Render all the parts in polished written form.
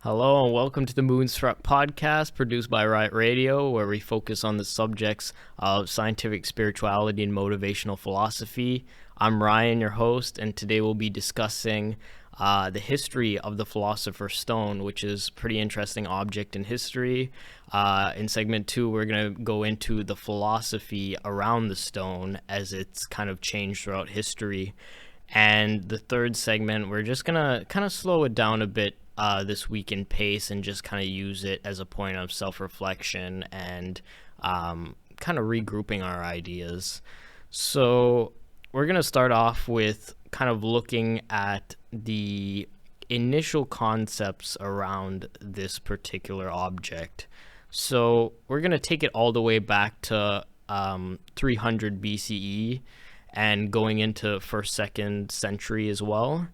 Hello and welcome to the Moonstruck podcast produced by Riot Radio, where we focus on the subjects of scientific spirituality and motivational philosophy. I'm Ryan, your host, and today we'll be discussing the history of the Philosopher's Stone, which is a pretty interesting object in history. In segment 2, we're going to go into the philosophy around the stone as it's kind of changed throughout history. And the third segment, we're just going to kind of slow it down a bit this week in pace and just kind of use it as a point of self-reflection and kind of regrouping our ideas. So we're going to start off with kind of looking at the initial concepts around this particular object. So we're going to take it all the way back to 300 BCE and going into 1st, 2nd century as well.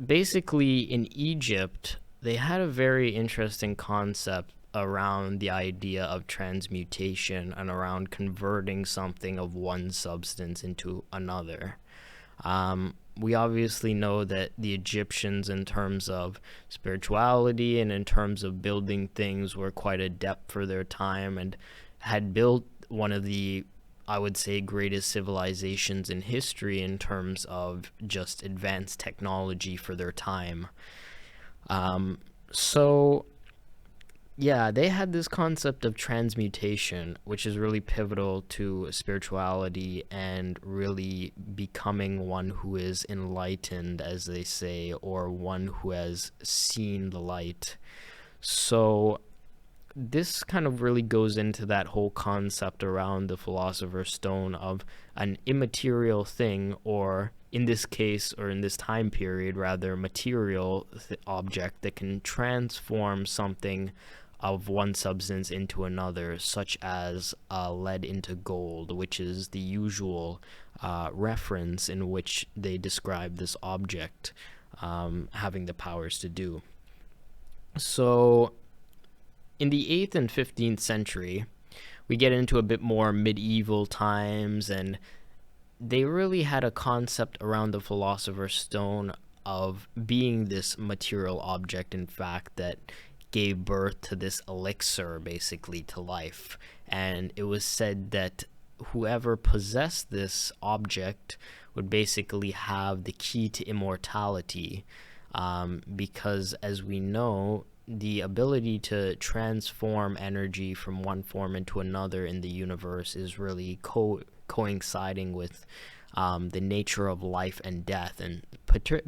Basically, in Egypt, they had a very interesting concept around the idea of transmutation and around converting something of one substance into another. We obviously know that the Egyptians, in terms of spirituality and in terms of building things, were quite adept for their time and had built one of the, I would say, greatest civilizations in history in terms of just advanced technology for their time. They had this concept of transmutation, which is really pivotal to spirituality and really becoming one who is enlightened, as they say, or one who has seen the light. So this kind of really goes into that whole concept around the Philosopher's Stone of an immaterial thing, or in this case, or in this time period, rather, material object that can transform something of one substance into another, such as lead into gold, which is the usual reference in which they describe this object having the powers to do. So in the 8th and 15th century, we get into a bit more medieval times, and they really had a concept around the Philosopher's Stone of being this material object, in fact, that gave birth to this elixir, basically, to life. And it was said that whoever possessed this object would basically have the key to immortality, because, as we know, the ability to transform energy from one form into another in the universe is really coinciding with the nature of life and death, and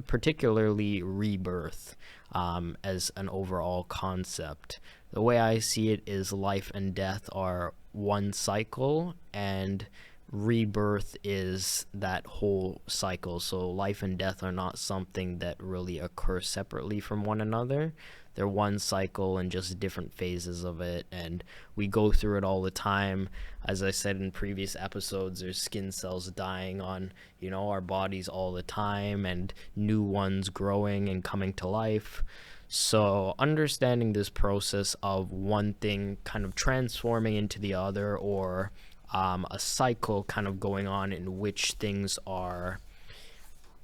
particularly rebirth as an overall concept. The way I see it is life and death are one cycle, and rebirth is that whole cycle. So life and death are not something that really occur separately from one another. They're one cycle and just different phases of it, and we go through it all the time. As I said in previous episodes, there's skin cells dying on, our bodies all the time, and new ones growing and coming to life. So understanding this process of one thing kind of transforming into the other, or a cycle kind of going on in which things are,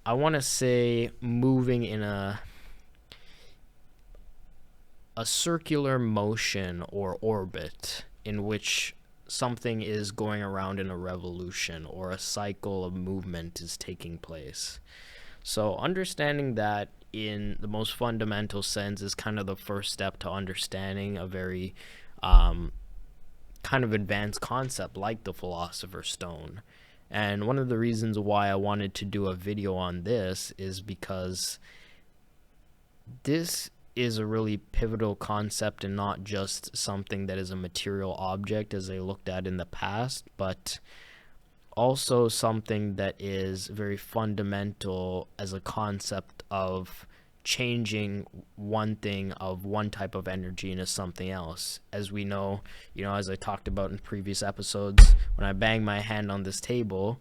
I want to say, moving in a circular motion or orbit in which something is going around in a revolution, or a cycle of movement is taking place. So understanding that in the most fundamental sense is kind of the first step to understanding a very kind of advanced concept like the Philosopher's Stone. And one of the reasons why I wanted to do a video on this is because this is a really pivotal concept, and not just something that is a material object as they looked at in the past, but also something that is very fundamental as a concept of changing one thing of one type of energy into something else. As we know, as I talked about in previous episodes, when I bang my hand on this table,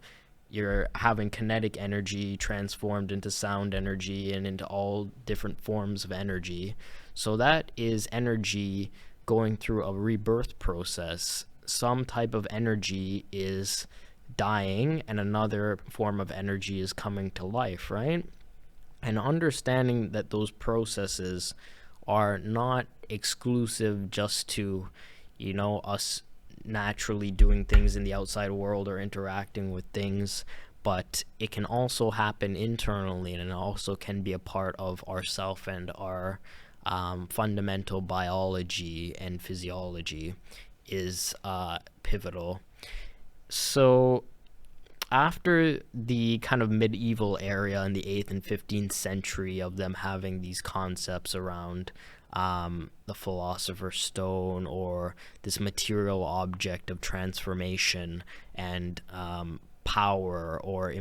you're having kinetic energy transformed into sound energy and into all different forms of energy. So that is energy going through a rebirth process. Some type of energy is dying and another form of energy is coming to life, right? and understanding that those processes are not exclusive just to, us naturally doing things in the outside world or interacting with things, but it can also happen internally, and it also can be a part of ourself and our fundamental biology and physiology is pivotal. So after the kind of medieval area in the 8th and 15th century of them having these concepts around the Philosopher's Stone, or this material object of transformation and power, or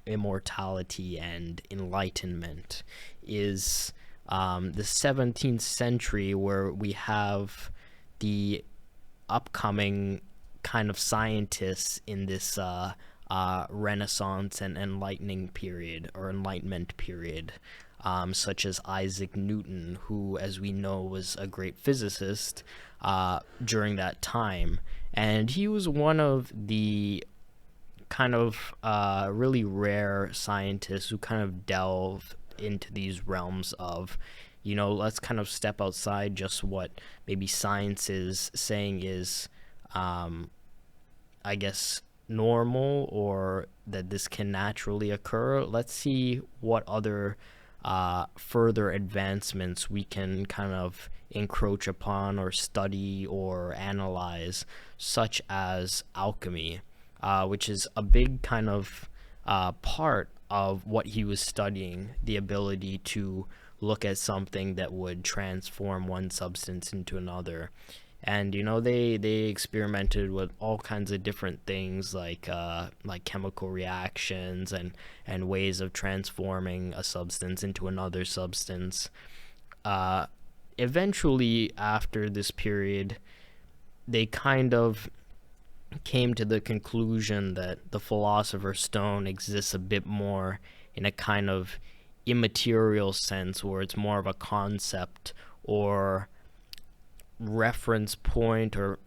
immortality and enlightenment, is the 17th century, where we have the upcoming kind of scientists in this Renaissance and enlightening period, or Enlightenment period, such as Isaac Newton, who, as we know, was a great physicist during that time. And he was one of the kind of really rare scientists who kind of delve into these realms of, let's kind of step outside just what maybe science is saying is, I guess, normal, or that this can naturally occur. Let's see what other further advancements we can kind of encroach upon or study or analyze, such as alchemy, which is a big kind of part of what he was studying, the ability to look at something that would transform one substance into another. And they experimented with all kinds of different things, like chemical reactions and ways of transforming a substance into another substance. Eventually, after this period, they kind of came to the conclusion that the Philosopher's Stone exists a bit more in a kind of immaterial sense, where it's more of a concept or reference point, or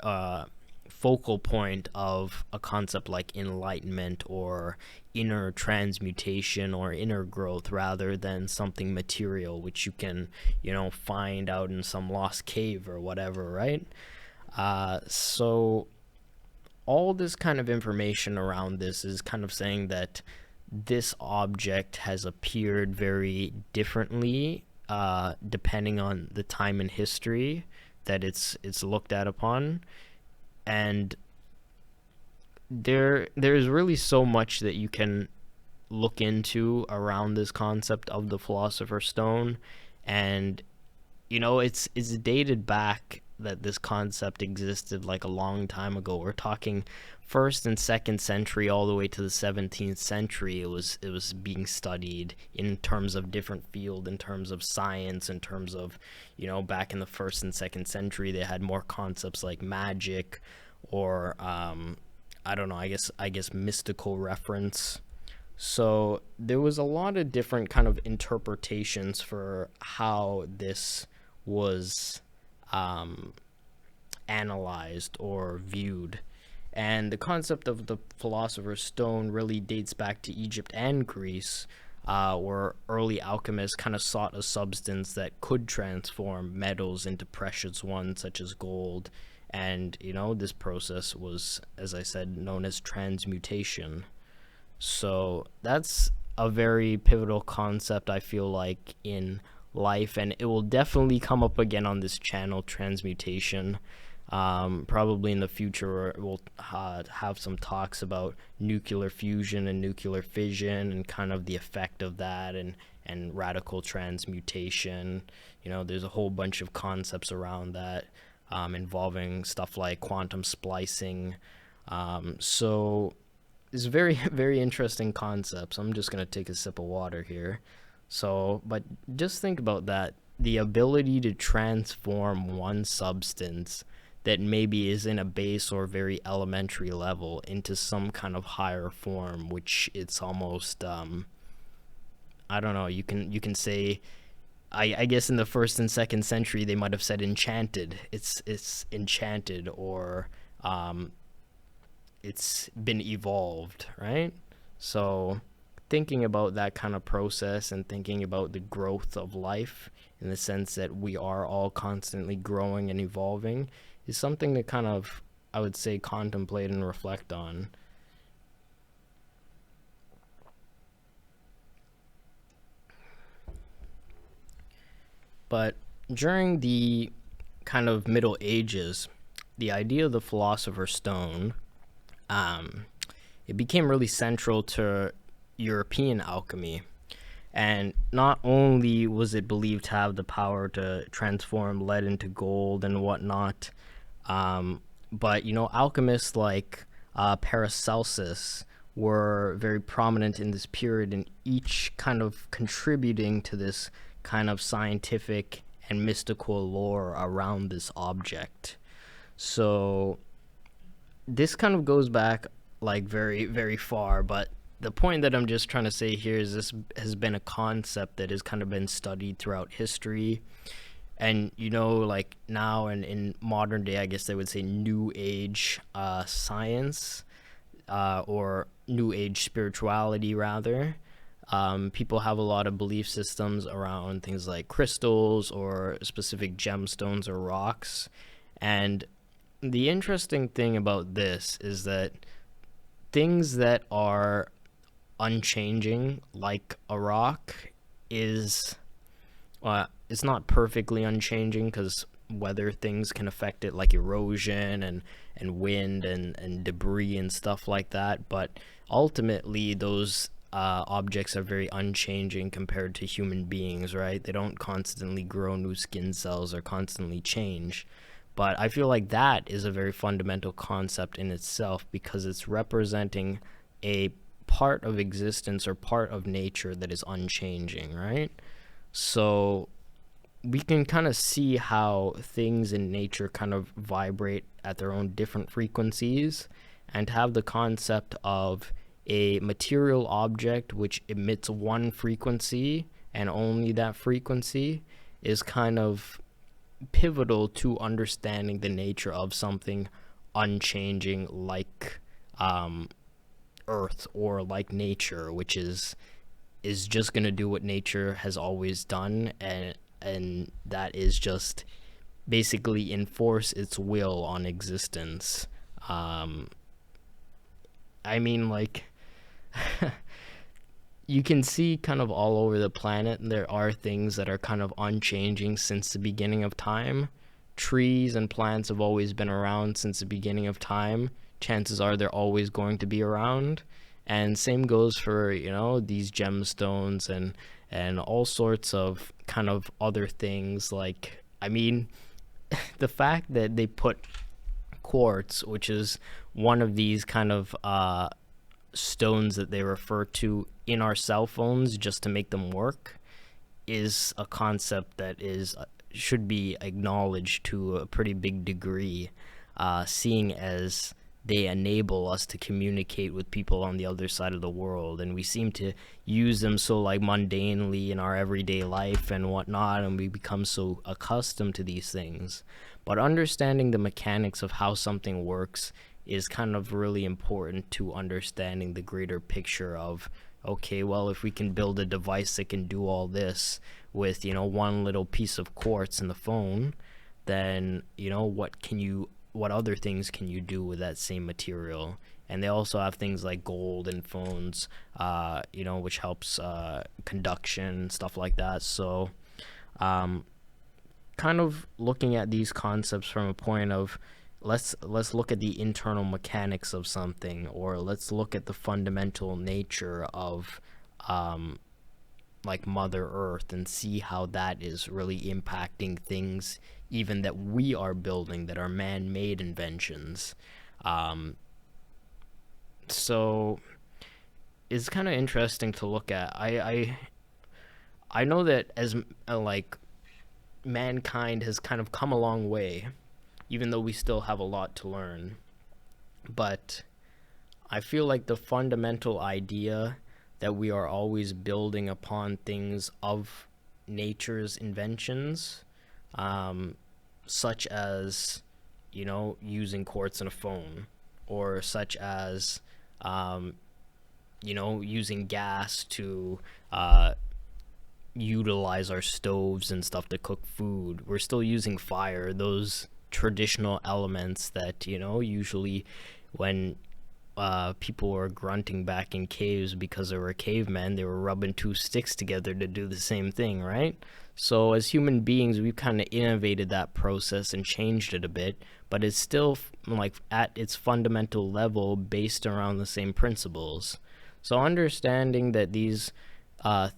focal point of a concept like enlightenment or inner transmutation or inner growth, rather than something material which you can find out in some lost cave or whatever, right? So all this kind of information around this is kind of saying that this object has appeared very differently depending on the time in history that it's looked at upon. And there's really so much that you can look into around this concept of the Philosopher's Stone. And it's dated back, that this concept existed like a long time ago. We're talking 1st and 2nd century, all the way to the 17th century. It was being studied in terms of different field, in terms of science, in terms of back in the 1st and 2nd century, they had more concepts like magic, or I don't know, I guess mystical reference. So there was a lot of different kind of interpretations for how this was analyzed or viewed. And the concept of the Philosopher's Stone really dates back to Egypt and Greece, where early alchemists kind of sought a substance that could transform metals into precious ones, such as gold. And, this process was, as I said, known as transmutation. So that's a very pivotal concept, I feel like, in life, and it will definitely come up again on this channel, transmutation. Probably in the future we'll have some talks about nuclear fusion and nuclear fission, and kind of the effect of that, and radical transmutation. There's a whole bunch of concepts around that, involving stuff like quantum splicing. So it's very, very interesting concepts. I'm just going to take a sip of water here. So, but just think about that. The ability to transform one substance that maybe is in a base or very elementary level into some kind of higher form, which it's almost, I don't know, you can say, I guess in the 1st and 2nd century, they might have said enchanted. It's enchanted, or it's been evolved, right? So thinking about that kind of process and thinking about the growth of life in the sense that we are all constantly growing and evolving is something to kind of, I would say, contemplate and reflect on. But during the kind of Middle Ages, the idea of the Philosopher's Stone, um, it became really central to European alchemy. And not only was it believed to have the power to transform lead into gold and whatnot, but alchemists like Paracelsus were very prominent in this period, and each kind of contributing to this kind of scientific and mystical lore around this object. So this kind of goes back like very, very far, but the point that I'm just trying to say here is this has been a concept that has kind of been studied throughout history. And, like now and in modern day, I guess they would say New Age science, or New Age spirituality, rather. People have a lot of belief systems around things like crystals or specific gemstones or rocks. And the interesting thing about this is that things that are unchanging, like a rock, is it's not perfectly unchanging because weather things can affect it, like erosion and wind and debris and stuff like that. But ultimately, those objects are very unchanging compared to human beings, right? They don't constantly grow new skin cells or constantly change. But I feel like that is a very fundamental concept in itself because it's representing a part of existence or part of nature that is unchanging, right? So we can kind of see how things in nature kind of vibrate at their own different frequencies, and to have the concept of a material object which emits one frequency and only that frequency is kind of pivotal to understanding the nature of something unchanging, like Earth, or like nature, which is just going to do what nature has always done, and that is just basically enforce its will on existence. I mean, like, you can see kind of all over the planet, there are things that are kind of unchanging since the beginning of time. Trees and plants have always been around since the beginning of time. Chances are they're always going to be around. And same goes for, these gemstones and all sorts of kind of other things. Like, I mean, the fact that they put quartz, which is one of these kind of stones that they refer to in our cell phones just to make them work, is a concept that should be acknowledged to a pretty big degree, seeing as they enable us to communicate with people on the other side of the world, and we seem to use them so like mundanely in our everyday life and whatnot, and we become so accustomed to these things. But understanding the mechanics of how something works is kind of really important to understanding the greater picture of, okay, well, if we can build a device that can do all this with, one little piece of quartz in the phone, then, what other things can you do with that same material? And they also have things like gold in phones, which helps conduction, stuff like that. So kind of looking at these concepts from a point of, let's look at the internal mechanics of something, or let's look at the fundamental nature of like Mother Earth, and see how that is really impacting things even that we are building, that are man-made inventions. So it's kind of interesting to look at. I know that as like mankind has kind of come a long way, even though we still have a lot to learn. But I feel like the fundamental idea that we are always building upon things of nature's inventions, such as, using quartz in a phone, or such as, using gas to uh, utilize our stoves and stuff to cook food. We're still using fire, those traditional elements that, usually when people were grunting back in caves because they were cavemen, they were rubbing two sticks together to do the same thing, right? So as human beings, we've kind of innovated that process and changed it a bit, but it's still like at its fundamental level based around the same principles. So understanding that these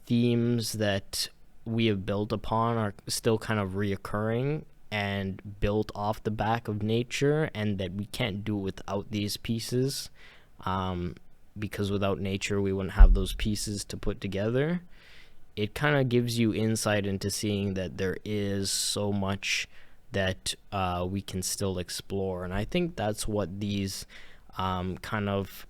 themes that we have built upon are still kind of reoccurring and built off the back of nature, and that we can't do without these pieces, because without nature we wouldn't have those pieces to put together. It kind of gives you insight into seeing that there is so much that we can still explore, and I think that's what these kind of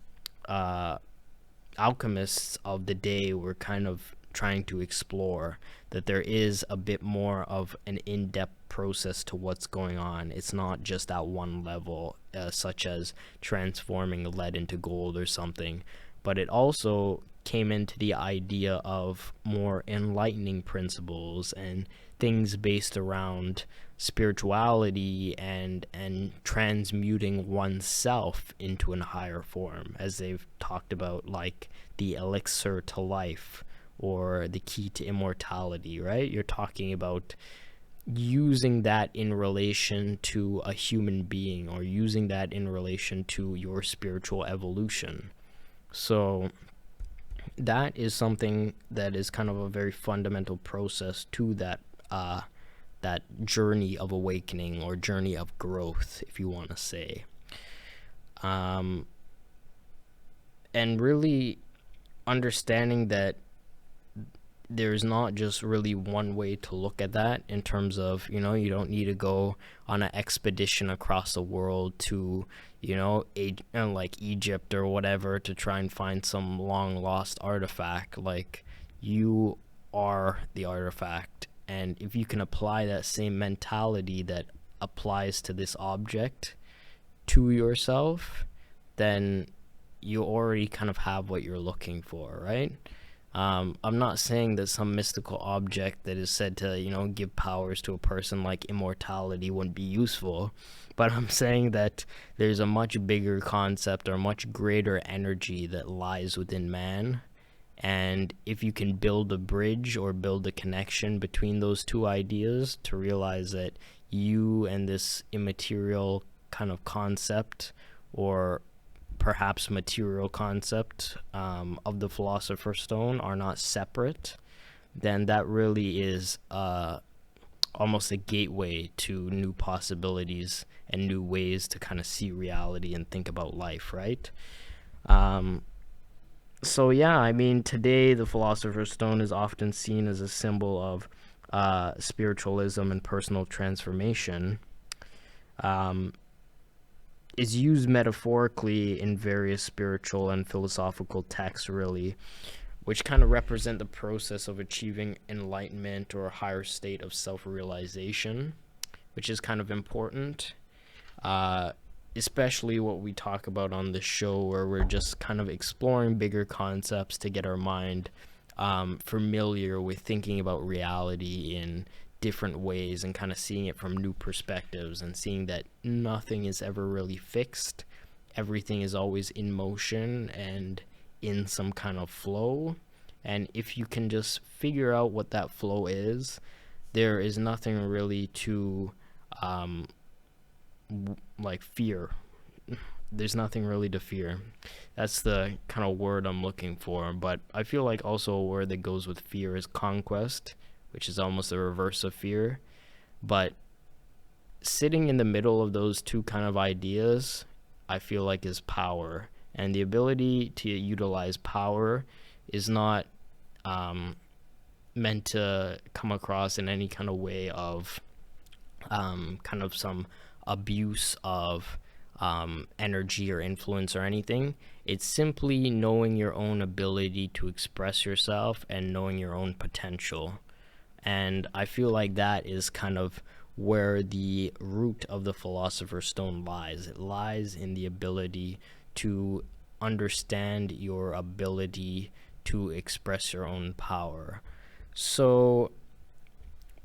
alchemists of the day were kind of trying to explore, that there is a bit more of an in-depth process to what's going on. It's not just at one level, such as transforming lead into gold or something, but it also came into the idea of more enlightening principles and things based around spirituality and transmuting oneself into a higher form, as they've talked about, like the elixir to life or the key to immortality, right? You're talking about using that in relation to a human being, or using that in relation to your spiritual evolution. So that is something that is kind of a very fundamental process to that journey of awakening, or journey of growth, if you want to say. And really understanding that there's not just really one way to look at that, in terms of, you don't need to go on an expedition across the world to, like Egypt or whatever, to try and find some long lost artifact. Like, you are the artifact, and if you can apply that same mentality that applies to this object to yourself, then you already kind of have what you're looking for, right? I'm not saying that some mystical object that is said to, give powers to a person like immortality wouldn't be useful, but I'm saying that there's a much bigger concept, or much greater energy that lies within man. And if you can build a bridge or build a connection between those two ideas to realize that you and this immaterial kind of concept, or perhaps material concept, of the Philosopher's Stone are not separate, then that really is almost a gateway to new possibilities and new ways to kind of see reality and think about life, right? So yeah, I mean, today the Philosopher's Stone is often seen as a symbol of spiritualism and personal transformation. Is used metaphorically in various spiritual and philosophical texts, really, which kind of represent the process of achieving enlightenment or a higher state of self-realization, which is kind of important, especially what we talk about on the show, where we're just kind of exploring bigger concepts to get our mind familiar with thinking about reality in different ways, and kind of seeing it from new perspectives, and seeing that nothing is ever really fixed. Everything is always in motion and in some kind of flow. And if you can just figure out what that flow is, there is nothing really to like fear. There's nothing really to fear. That's the kind of word I'm looking for. But I feel like also a word that goes with fear is conquest, which is almost the reverse of fear. But sitting in the middle of those two kind of ideas, I feel like, is power. And the ability to utilize power is not meant to come across in any kind of way of kind of some abuse of energy or influence or anything. It's simply knowing your own ability to express yourself and knowing your own potential. And I feel like that is kind of where the root of the Philosopher's Stone lies. It lies in the ability to understand your ability to express your own power. So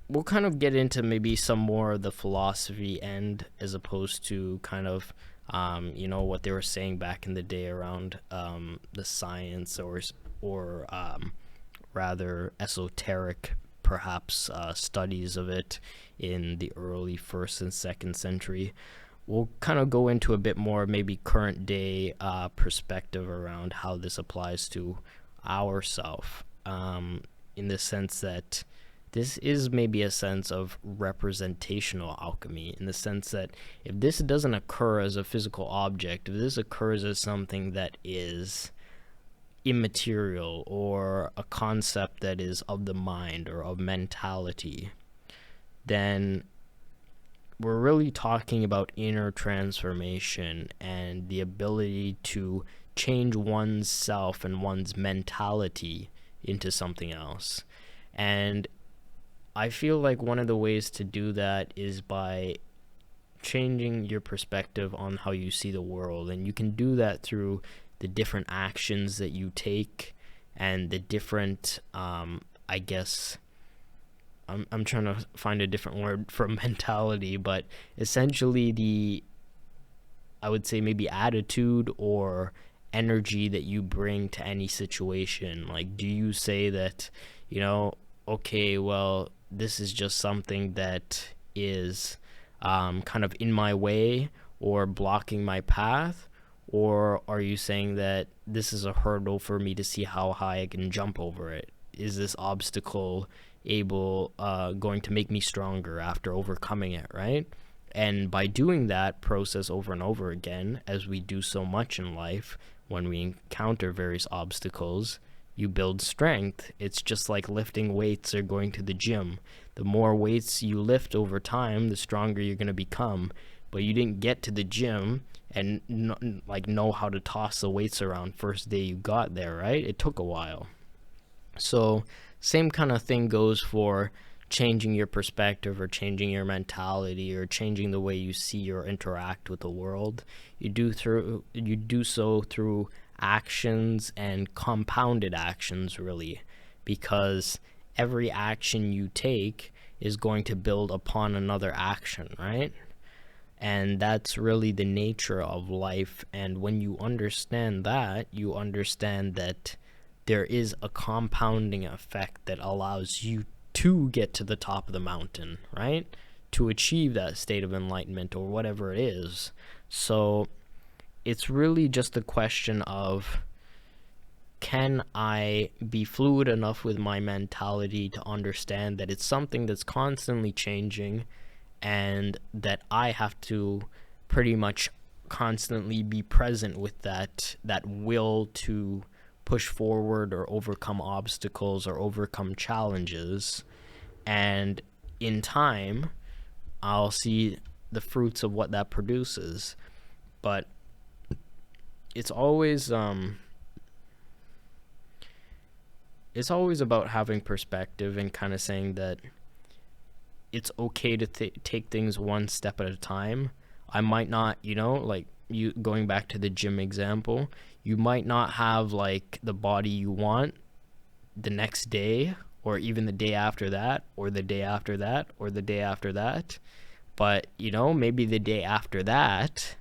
we'll kind of get into maybe some more of the philosophy end as opposed to kind of what they were saying back in the day around the science or rather esoteric perhaps studies of it in the early 1st and 2nd century. We'll kind of go into a bit more maybe current day perspective around how this applies to ourself, in the sense that this is maybe a sense of representational alchemy, in the sense that if this doesn't occur as a physical object, if this occurs as something that is immaterial or a concept that is of the mind or of mentality, then we're really talking about inner transformation and the ability to change one's self and one's mentality into something else. And I feel like one of the ways to do that is by changing your perspective on how you see the world. And you can do that through the different actions that you take and the different, I'm trying to find a different word for mentality, but essentially I would say maybe attitude or energy that you bring to any situation. Like, do you say that, okay, well, this is just something that is kind of in my way or blocking my path? Or are you saying that this is a hurdle for me to see how high I can jump over it? Is this obstacle going to make me stronger after overcoming it, right? And by doing that process over and over again, as we do so much in life, when we encounter various obstacles, you build strength. It's just like lifting weights or going to the gym. The more weights you lift over time, the stronger you're going to become. But you didn't get to the gym and know how to toss the weights around first day you got there, right? It took a while. So same kind of thing goes for changing your perspective or changing your mentality or changing the way you see or interact with the world. You do so through actions and compounded actions, really, because every action you take is going to build upon another action, right? And that's really the nature of life. And when you understand that, you understand that there is a compounding effect that allows you to get to the top of the mountain, right? To achieve that state of enlightenment or whatever it is. So it's really just a question of, can I be fluid enough with my mentality to understand that it's something that's constantly changing and that I have to pretty much constantly be present with that will to push forward or overcome obstacles or overcome challenges. And in time, I'll see the fruits of what that produces. But it's always about having perspective and kind of saying that it's okay to take things one step at a time. I might not, like you going back to the gym example, you might not have like the body you want the next day or even the day after that or the day after that or the day after that. But, maybe the day after that,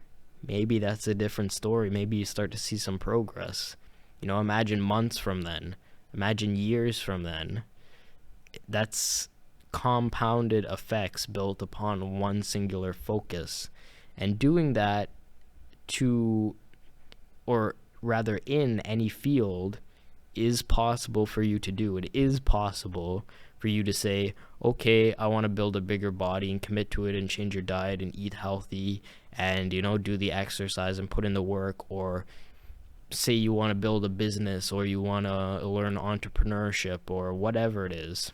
maybe that's a different story. Maybe you start to see some progress. Imagine months from then. Imagine years from then. That's compounded effects built upon one singular focus. And doing that in any field is possible for you to do. It is possible for you to say, okay, I want to build a bigger body and commit to it and change your diet and eat healthy and, do the exercise and put in the work. Or say you want to build a business or you want to learn entrepreneurship or whatever it is.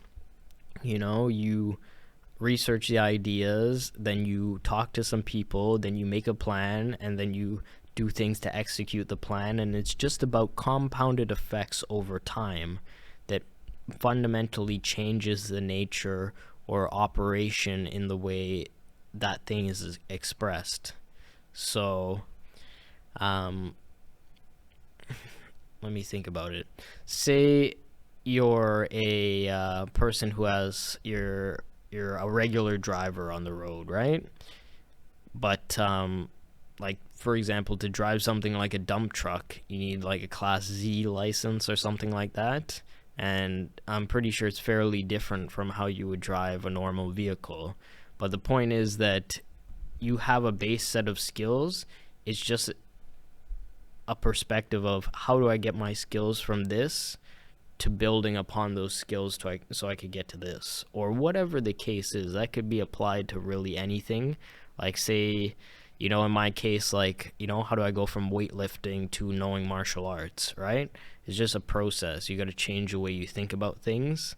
You research the ideas, then you talk to some people, then you make a plan, and then you do things to execute the plan. And it's just about compounded effects over time that fundamentally changes the nature or operation in the way that thing is expressed. So let me think about it. Say you're a person who has you're a regular driver on the road, right? But like for example, to drive something like a dump truck, you need like a Class Z license or something like that. And I'm pretty sure it's fairly different from how you would drive a normal vehicle. But the point is that you have a base set of skills. It's just a perspective of how do I get my skills from this to building upon those skills so I could get to this, or whatever the case is. That could be applied to really anything. Like say, in my case, like, how do I go from weightlifting to knowing martial arts, right? It's just a process. You got to change the way you think about things.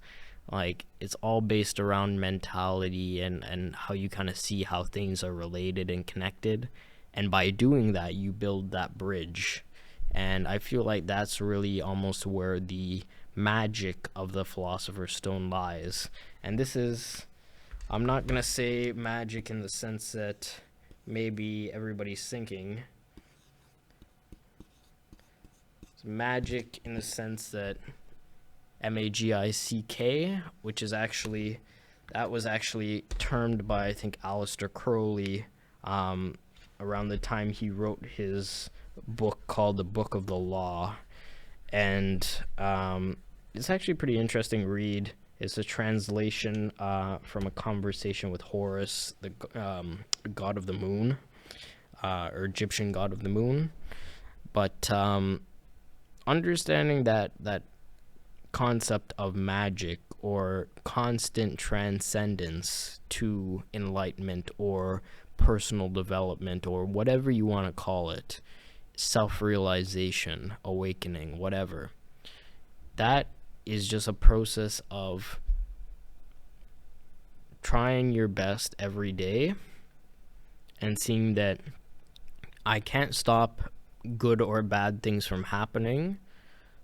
Like, it's all based around mentality and how you kind of see how things are related and connected. And by doing that, you build that bridge. And I feel like that's really almost where the magic of the Philosopher's Stone lies. And this is, I'm not going to say magic in the sense that maybe everybody's thinking. It's magic in the sense that magic, which is actually, that was actually termed by, I think, Aleister Crowley around the time he wrote his book called The Book of the Law. And it's actually a pretty interesting read. It's a translation from a conversation with Horus, the god of the moon, or Egyptian god of the moon. But understanding that concept of magic or constant transcendence to enlightenment or personal development or whatever you want to call it, self-realization, awakening, whatever, that is just a process of trying your best every day and seeing that I can't stop good or bad things from happening,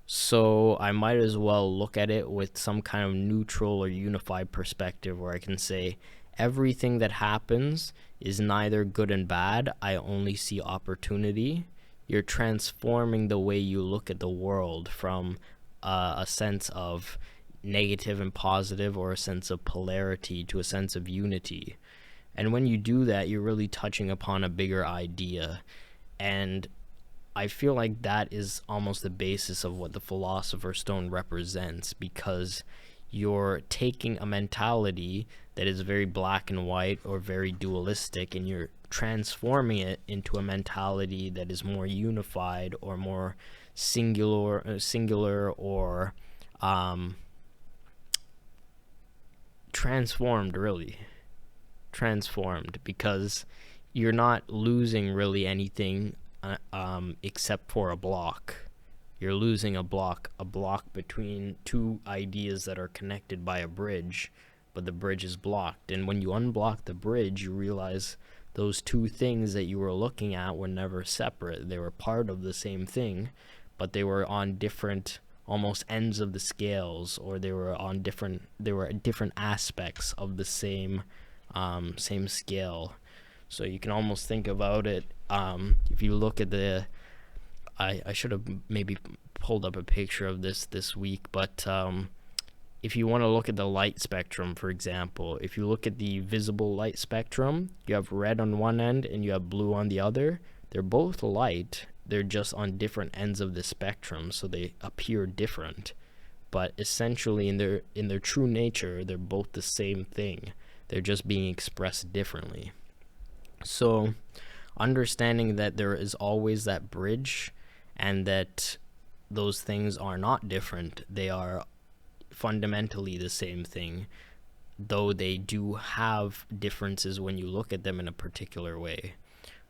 so I might as well look at it with some kind of neutral or unified perspective where I can say everything that happens is neither good and bad. I only see opportunity. You're transforming the way you look at the world from a sense of negative and positive, or a sense of polarity, to a sense of unity. And when you do that, you're really touching upon a bigger idea. And I feel like that is almost the basis of what the Philosopher's Stone represents, because you're taking a mentality that is very black and white or very dualistic, and you're transforming it into a mentality that is more unified or more singular or transformed, because you're not losing really anything except for a block. You're losing a block between two ideas that are connected by a bridge, but the bridge is blocked. And when you unblock the bridge, you realize those two things that you were looking at were never separate. They were part of the same thing, but they were on different, almost ends of the scales, or they were different aspects of the same scale. So you can almost think about it, if you look at the, I should have maybe pulled up a picture of this week, but if you want to look at the light spectrum, for example, if you look at the visible light spectrum, you have red on one end and you have blue on the other. They're both light, they're just on different ends of the spectrum, so they appear different. But essentially in their true nature, they're both the same thing. They're just being expressed differently. So understanding that there is always that bridge, and that those things are not different, they are fundamentally the same thing, though they do have differences when you look at them in a particular way.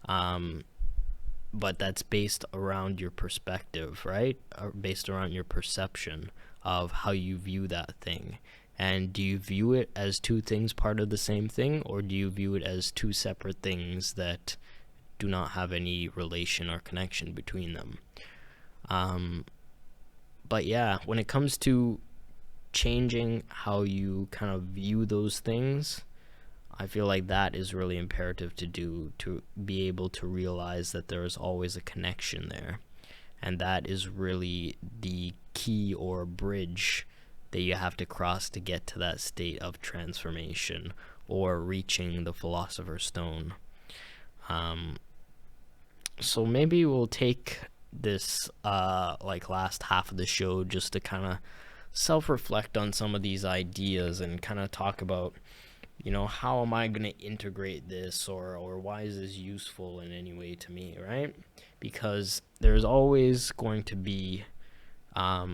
But that's based around your perspective, right? Or based around your perception of how you view that thing. And do you view it as two things part of the same thing, or do you view it as two separate things that do not have any relation or connection between them? But yeah, when it comes to changing how you kind of view those things, I feel like that is really imperative to do, to be able to realize that there is always a connection there. and that is really the key or bridge that you have to cross to get to that state of transformation or reaching the Philosopher's Stone. So maybe we'll take this last half of the show just to kind of self-reflect on some of these ideas and kind of talk about, how am I going to integrate this, or why is this useful in any way to me, right? Because there's always going to be, I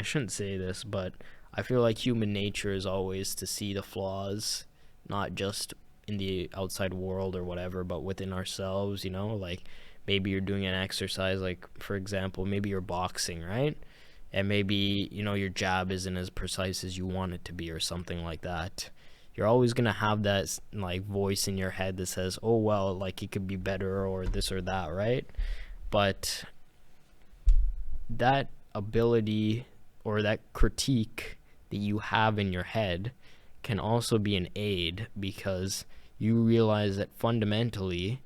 shouldn't say this, but I feel like human nature is always to see the flaws, not just in the outside world or whatever, but within ourselves, like maybe you're doing an exercise, like for example, maybe you're boxing, right? And maybe, your jab isn't as precise as you want it to be or something like that. You're always going to have that like voice in your head that says, oh, well, like it could be better or this or that, right? But that ability or that critique that you have in your head can also be an aid, because you realize that fundamentally,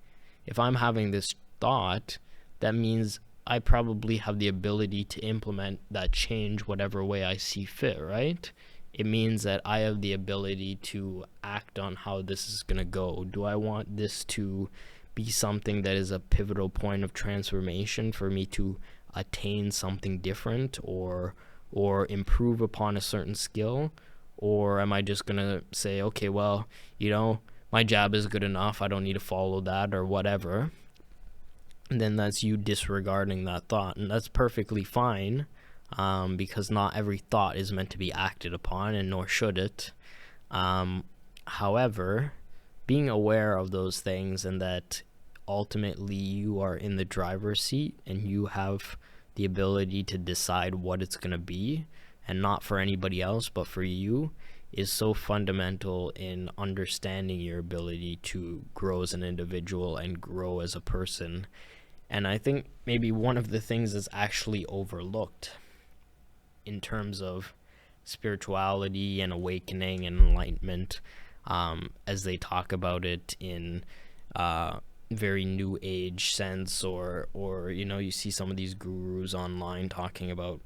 if I'm having this thought, that means I probably have the ability to implement that change whatever way I see fit, right? It means that I have the ability to act on how this is going to go. Do I want this to be something that is a pivotal point of transformation for me to attain something different or improve upon a certain skill? Or am I just going to say, okay, well, my jab is good enough, I don't need to follow that or whatever? And then that's you disregarding that thought. And that's perfectly fine, because not every thought is meant to be acted upon, and nor should it. However, being aware of those things and that ultimately you are in the driver's seat and you have the ability to decide what it's going to be, and not for anybody else but for you, is so fundamental in understanding your ability to grow as an individual and grow as a person. And I think maybe one of the things that's actually overlooked in terms of spirituality and awakening and enlightenment, as they talk about it in very new age sense, or you see some of these gurus online talking about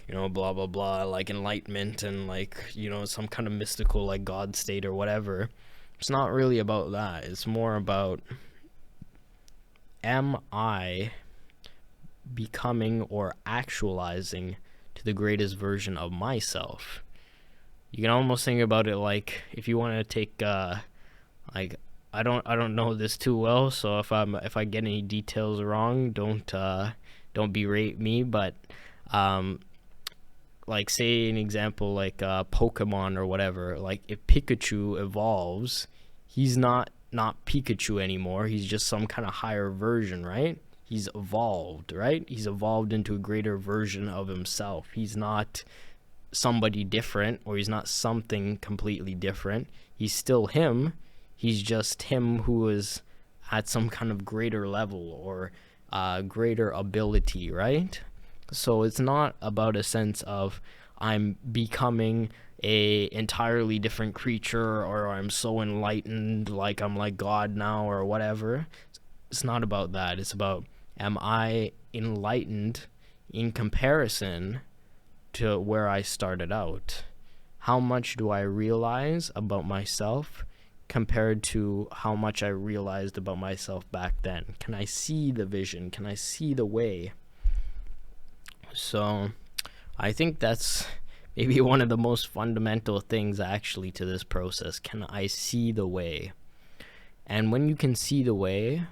blah blah blah, like enlightenment and like some kind of mystical like God state or whatever. It's not really about that. It's more about, am I becoming or actualizing to the greatest version of myself? You can almost think about it like, if you want to take like, I don't know this too well, so if I get any details wrong, don't berate me, but like say an example like Pokemon or whatever, like if Pikachu evolves, he's not Pikachu anymore, he's just some kind of higher version, right? He's evolved, right? He's evolved into a greater version of himself. He's not somebody different, or he's not something completely different. He's still him. He's just him who is at some kind of greater level or greater ability, right? So it's not about a sense of I'm becoming a entirely different creature, or I'm so enlightened, like I'm like God now or whatever. It's not about that. It's about, am I enlightened in comparison to where I started out? How much do I realize about myself compared to how much I realized about myself back then? Can I see the vision? Can I see the way? So I think that's maybe one of the most fundamental things actually to this process. Can I see the way? And when you can see the way,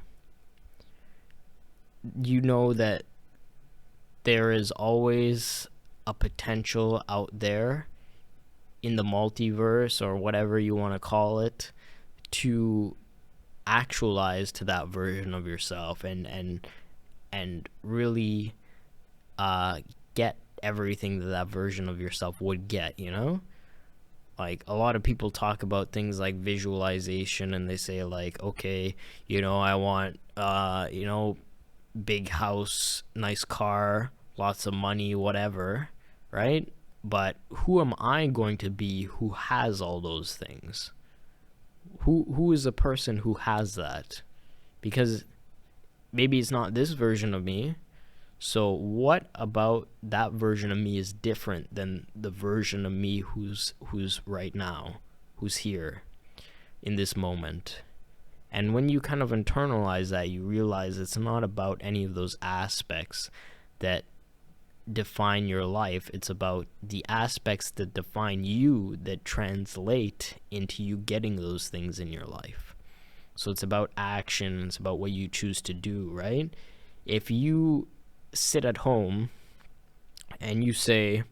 you know that there is always a potential out there in the multiverse, or whatever you want to call it, to actualize to that version of yourself and really get everything that version of yourself would get, Like, a lot of people talk about things like visualization, and they say like, okay, I want big house, nice car, lots of money, whatever, right? But who am I going to be who has all those things? Who is a person who has that? Because maybe it's not this version of me. So what about that version of me is different than the version of me who's right now, who's here in this moment? And when you kind of internalize that, you realize it's not about any of those aspects that define your life. It's about the aspects that define you, that translate into you getting those things in your life. So it's about action. It's about what you choose to do, right? If you sit at home and you say,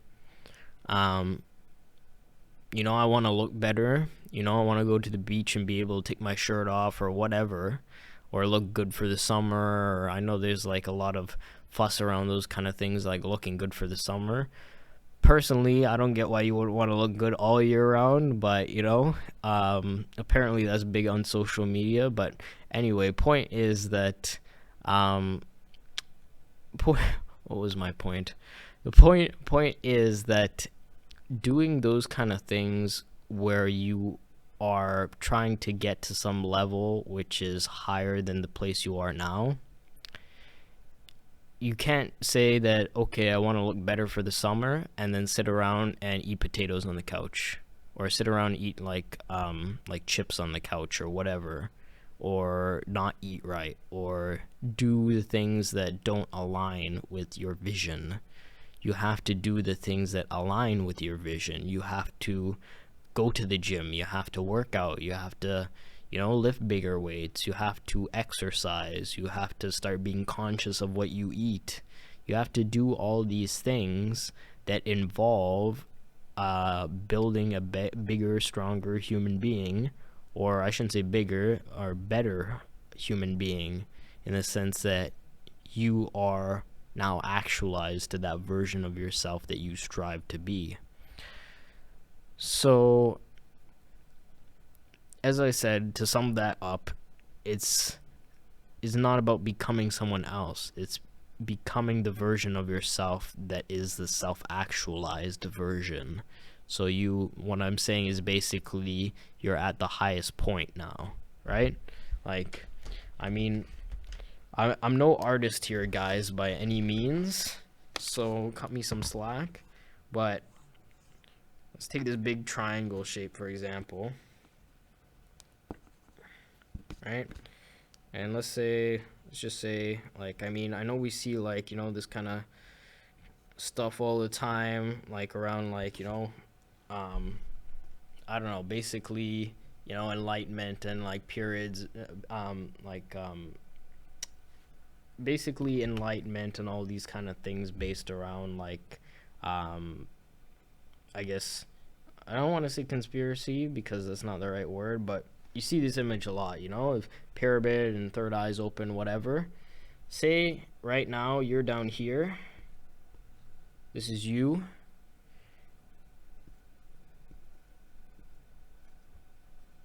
you know, I want to look better. You know, I want to go to the beach and be able to take my shirt off or whatever, or look good for the summer. Or I know there's like a lot of fuss around those kind of things, like looking good for the summer. Personally, I don't get why you would want to look good all year round, but you know, apparently that's big on social media. But anyway, point is that, what was my point? The point is that doing those kind of things where you are trying to get to some level which is higher than the place you are now, you can't say that, okay, I want to look better for the summer, and then sit around and eat potatoes on the couch, or sit around and eat like chips on the couch or whatever, or not eat right, or do the things that don't align with your vision. You have to do the things that align with your vision. You have to go to the gym. You have to work out. You have to, you know, lift bigger weights. You have to exercise. You have to start being conscious of what you eat. You have to do all these things that involve building a bigger, stronger human being, or I shouldn't say bigger, or better human being, in the sense that you are now actualized to that version of yourself that you strive to be. So, as I said, to sum that up, it's not about becoming someone else. It's becoming the version of yourself that is the self-actualized version. So what I'm saying is basically you're at the highest point now, right? Like, I mean, I'm no artist here, guys, by any means, so cut me some slack. But let's take this big triangle shape, for example, right? And let's just say, like, I mean, I know we see, like, you know, this kind of stuff all the time, like, around, like, you know, I don't know, basically, you know, Enlightenment and, like, periods, basically Enlightenment and all these kind of things based around, like, I guess, I don't want to say conspiracy because that's not the right word, but you see this image a lot, you know, of pyramid and third eyes open, whatever. Say right now you're down here. This is you.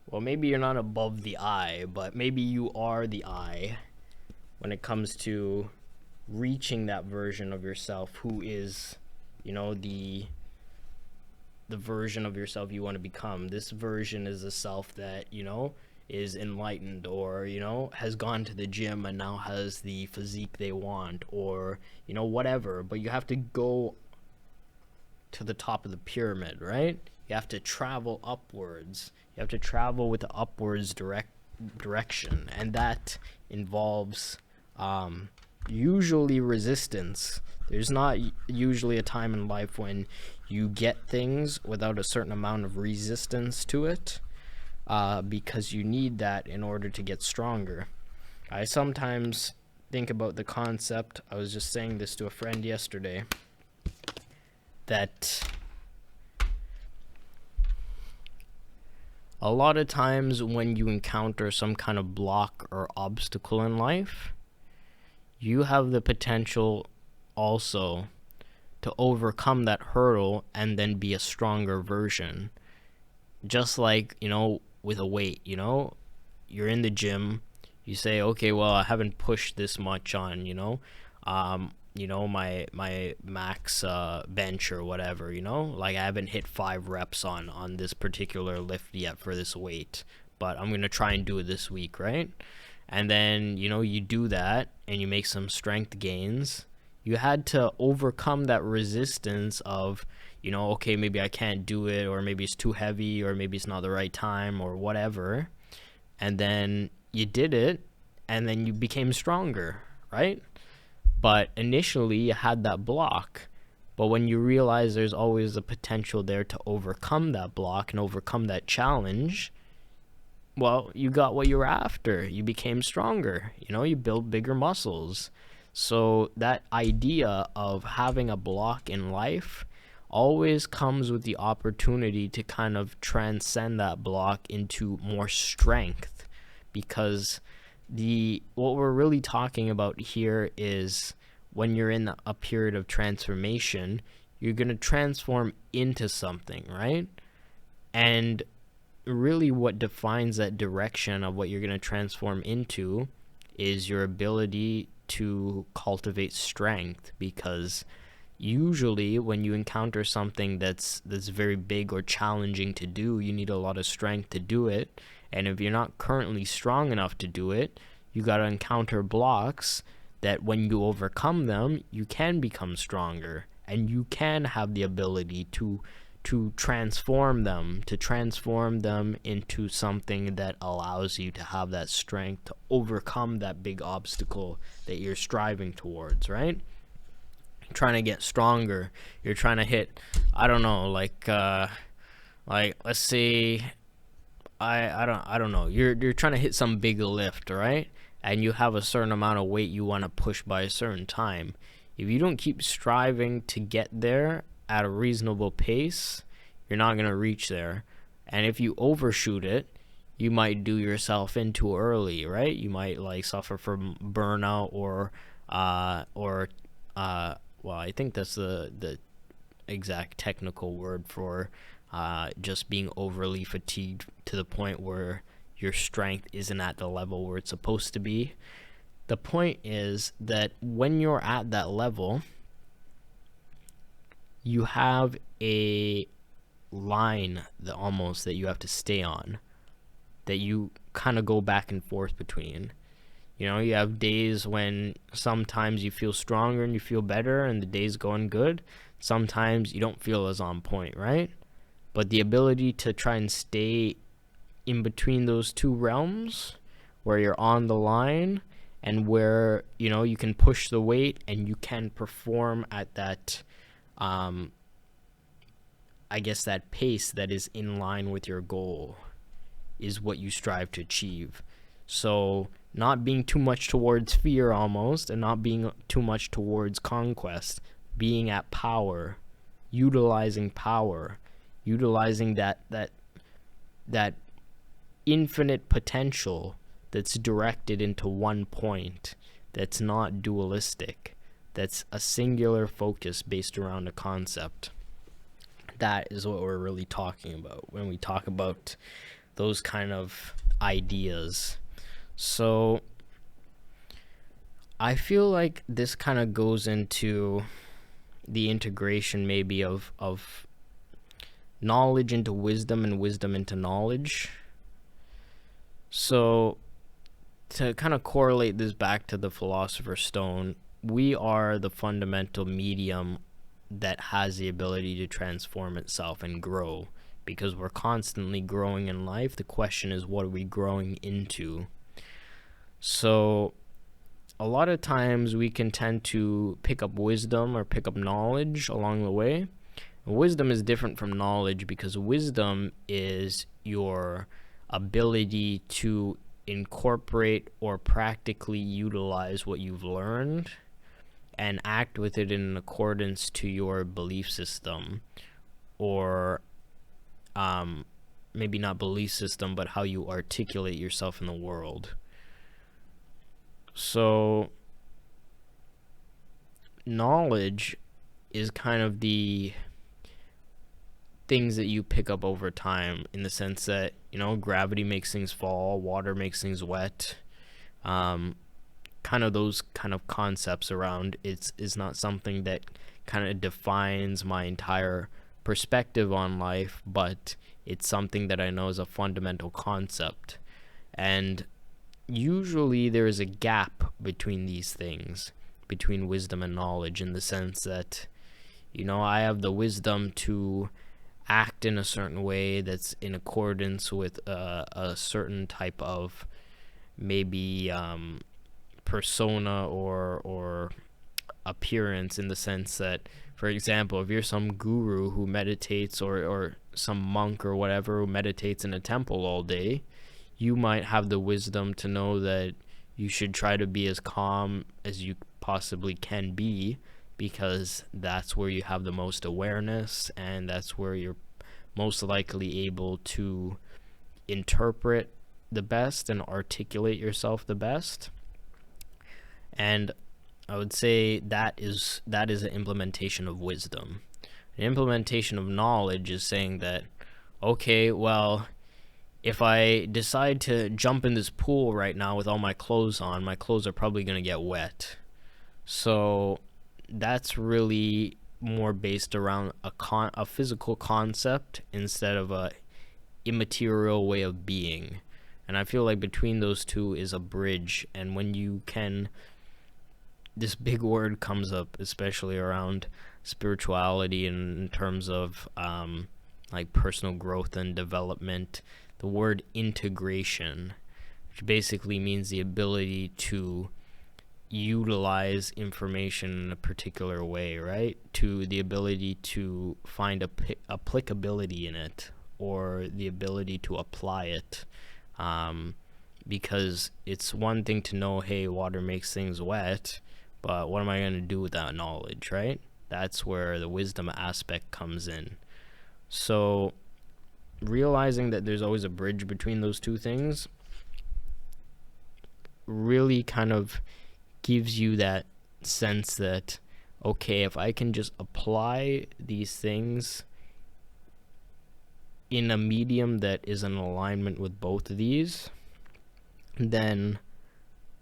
Well, maybe you're not above the eye, but maybe you are the eye when it comes to reaching that version of yourself who is, you know, the version of yourself you want to become. This version is a self that, you know, is enlightened, or, you know, has gone to the gym and now has the physique they want, or, you know, whatever. But you have to go to the top of the pyramid, right? You have to travel upwards. You have to travel with the upwards direction, and that involves usually resistance. There's not usually a time in life when you get things without a certain amount of resistance to it, because you need that in order to get stronger. I sometimes think about the concept, I was just saying this to a friend yesterday, that a lot of times when you encounter some kind of block or obstacle in life, you have the potential also to overcome that hurdle and then be a stronger version. Just like, you know, with a weight, you know, you're in the gym, you say, okay, well, I haven't pushed this much on, you know, my max bench or whatever, you know, like I haven't hit 5 reps on this particular lift yet for this weight, but I'm going to try and do it this week, right? and then, you do that and you make some strength gains. You had to overcome that resistance of, okay, maybe I can't do it, or maybe it's too heavy, or maybe it's not the right time, or whatever. And then you did it, and then you became stronger, right? But initially you had that block. But when you realize there's always a potential there to overcome that block and overcome that challenge, well, you got what you were after. You became stronger. You built bigger muscles. So that idea of having a block in life always comes with the opportunity to kind of transcend that block into more strength, because what we're really talking about here is when you're in a period of transformation, you're going to transform into something, right? And really what defines that direction of what you're going to transform into is your ability to cultivate strength, because usually when you encounter something that's very big or challenging to do, you need a lot of strength to do it. And if you're not currently strong enough to do it, you got to encounter blocks that when you overcome them, you can become stronger, and you can have the ability to transform them into something that allows you to have that strength to overcome that big obstacle that you're striving towards, right? You're trying to get stronger. You're trying to hit, I don't know, like let's say, I don't know. You're trying to hit some big lift, right? And you have a certain amount of weight you want to push by a certain time. If you don't keep striving to get there at a reasonable pace, you're not going to reach there. And if you overshoot it, you might do yourself in too early, right? You might suffer from burnout or well, I think that's the exact technical word for just being overly fatigued to the point where your strength isn't at the level where it's supposed to be. The point is that when you're at that level, you have a line that you have to stay on, that you kind of go back and forth between. You have days when sometimes you feel stronger and you feel better and the day's going good. Sometimes you don't feel as on point, right? But the ability to try and stay in between those two realms, where you're on the line and where, you can push the weight and you can perform at that, I guess that pace that is in line with your goal, is what you strive to achieve. So not being too much towards fear almost, and not being too much towards conquest, being at power, utilizing that infinite potential that's directed into one point, that's not dualistic, that's a singular focus based around a concept. That is what we're really talking about when we talk about those kind of ideas. So I feel like this kind of goes into the integration maybe of knowledge into wisdom and wisdom into knowledge. So to kind of correlate this back to the Philosopher's Stone, we are the fundamental medium that has the ability to transform itself and grow, because we're constantly growing in life. The question is, what are we growing into? So a lot of times we can tend to pick up wisdom or pick up knowledge along the way. Wisdom is different from knowledge, because wisdom is your ability to incorporate or practically utilize what you've learned and act with it in accordance to your belief system, or maybe not belief system, but how you articulate yourself in the world. So knowledge is kind of the things that you pick up over time, in the sense that, gravity makes things fall, water makes things wet, kind of those kind of concepts around it is not something that kind of defines my entire perspective on life, but it's something that I know is a fundamental concept. And usually there is a gap between these things, between wisdom and knowledge, in the sense that, I have the wisdom to act in a certain way that's in accordance with a certain type of maybe persona or appearance, in the sense that, for example, if you're some guru who meditates, or some monk or whatever who meditates in a temple all day, you might have the wisdom to know that you should try to be as calm as you possibly can be, because that's where you have the most awareness, and that's where you're most likely able to interpret the best and articulate yourself the best. And I would say that is an implementation of wisdom. An implementation of knowledge is saying that, okay, well, if I decide to jump in this pool right now with all my clothes on, my clothes are probably going to get wet. So that's really more based around a physical concept instead of a immaterial way of being. And I feel like between those two is a bridge. And when you can, this big word comes up, especially around spirituality in terms of like personal growth and development, the word integration, which basically means the ability to utilize information in a particular way, right? To the ability to find applicability in it, or the ability to apply it. Because it's one thing to know, hey, water makes things wet, but what am I going to do with that knowledge, right? That's where the wisdom aspect comes in. So realizing that there's always a bridge between those two things really kind of gives you that sense that, okay, if I can just apply these things in a medium that is in alignment with both of these, then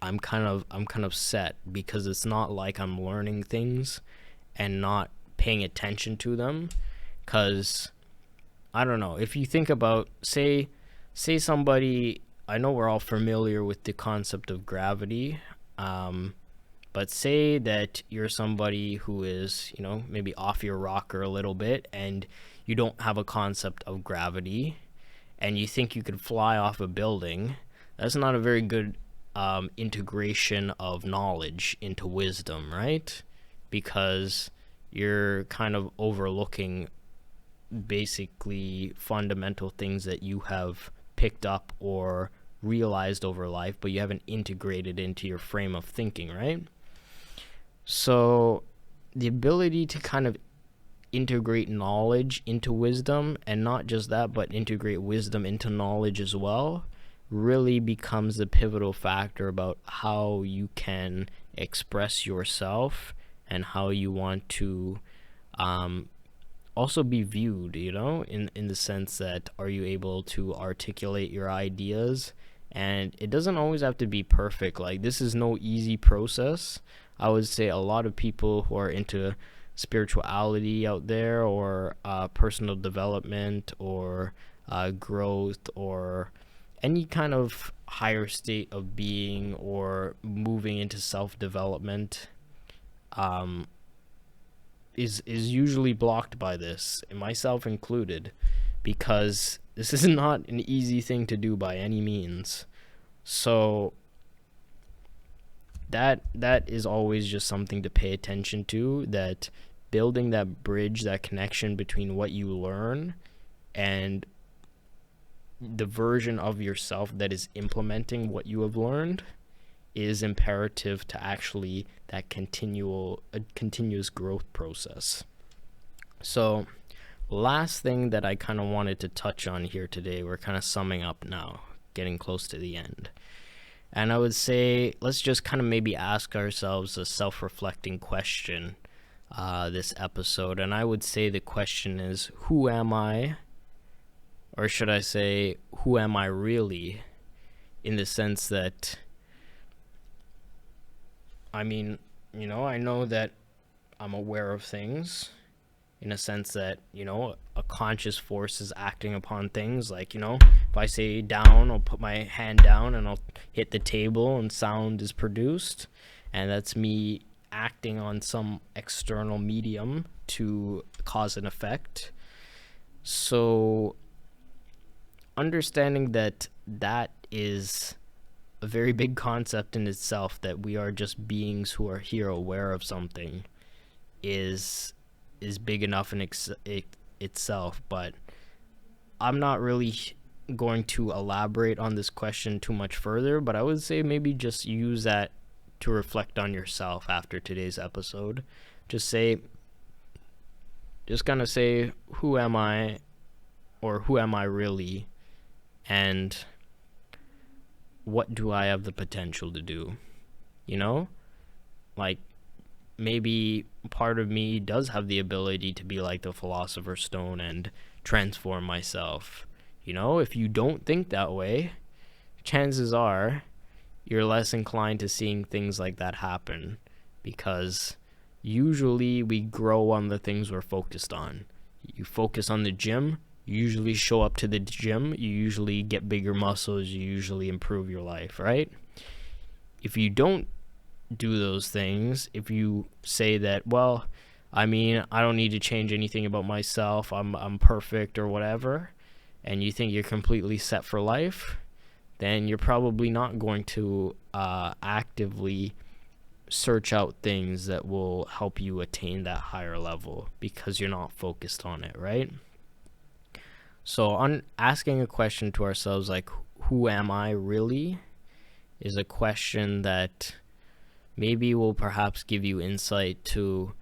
I'm kind of set, because it's not like I'm learning things and not paying attention to them. Because I don't know, if you think about, say somebody, I know we're all familiar with the concept of gravity, but say that you're somebody who is, maybe off your rocker a little bit, and you don't have a concept of gravity, and you think you could fly off a building. That's not a very good integration of knowledge into wisdom, right? Because you're kind of overlooking basically fundamental things that you have picked up or realized over life, but you haven't integrated into your frame of thinking, right? So the ability to kind of integrate knowledge into wisdom, and not just that, but integrate wisdom into knowledge as well, really becomes the pivotal factor about how you can express yourself and how you want to also be viewed, in the sense that, are you able to articulate your ideas? And it doesn't always have to be perfect. Like, this is no easy process. I would say a lot of people who are into spirituality out there, or personal development, or growth, or any kind of higher state of being, or moving into self-development, is usually blocked by this, and myself included, because this is not an easy thing to do by any means. So that is always just something to pay attention to, that building that bridge, that connection between what you learn and the version of yourself that is implementing what you have learned, is imperative to actually that continuous growth process. So last thing that I kind of wanted to touch on here today, we're kind of summing up now, getting close to the end. And I would say, let's just kind of maybe ask ourselves a self-reflecting question this episode. And I would say the question is, who am I? Or should I say, who am I really? In the sense that, I mean, I know that I'm aware of things, in a sense that, a conscious force is acting upon things. Like, if I say down, I'll put my hand down and I'll hit the table and sound is produced. And that's me acting on some external medium to cause an effect. So understanding that is a very big concept in itself, that we are just beings who are here aware of something, is big enough in itself. But I'm not really going to elaborate on this question too much further, but I would say maybe just use that to reflect on yourself after today's episode. Just kind of say, who am I, or who am I really, and what do I have the potential to do? Like, maybe part of me does have the ability to be like the Philosopher's Stone and transform myself. If you don't think that way, chances are you're less inclined to seeing things like that happen, because usually we grow on the things we're focused on. You focus on the gym, you usually show up to the gym, you usually get bigger muscles, you usually improve your life, right? If you don't do those things, if you say that, well, I don't need to change anything about myself, I'm perfect or whatever, and you think you're completely set for life, then you're probably not going to actively search out things that will help you attain that higher level, because you're not focused on it, right? So on asking a question to ourselves like, who am I really, is a question that maybe will perhaps give you insight to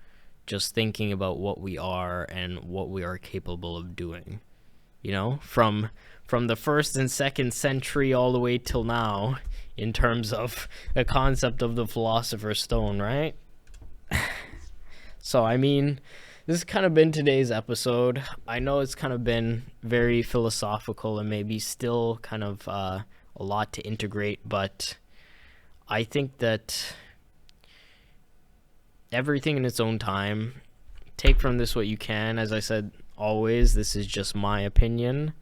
just thinking about what we are and what we are capable of doing. From the 1st and 2nd century all the way till now, in terms of the concept of the Philosopher's Stone, right? So, this has kind of been today's episode. I know it's kind of been very philosophical and maybe still kind of a lot to integrate, but I think that everything in its own time. Take from this what you can. As I said, always, this is just my opinion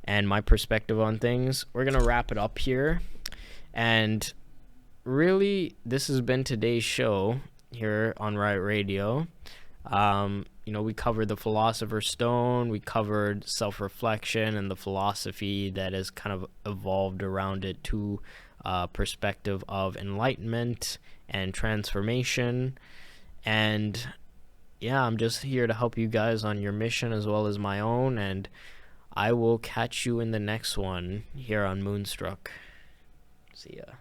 and my perspective on things. We're going to wrap it up here. And really, this has been today's show here on Riot Radio. We covered the Philosopher's Stone, we covered self-reflection and the philosophy that has kind of evolved around it to perspective of enlightenment and transformation. And yeah, I'm just here to help you guys on your mission as well as my own, and I will catch you in the next one here on Moonstruck. See ya.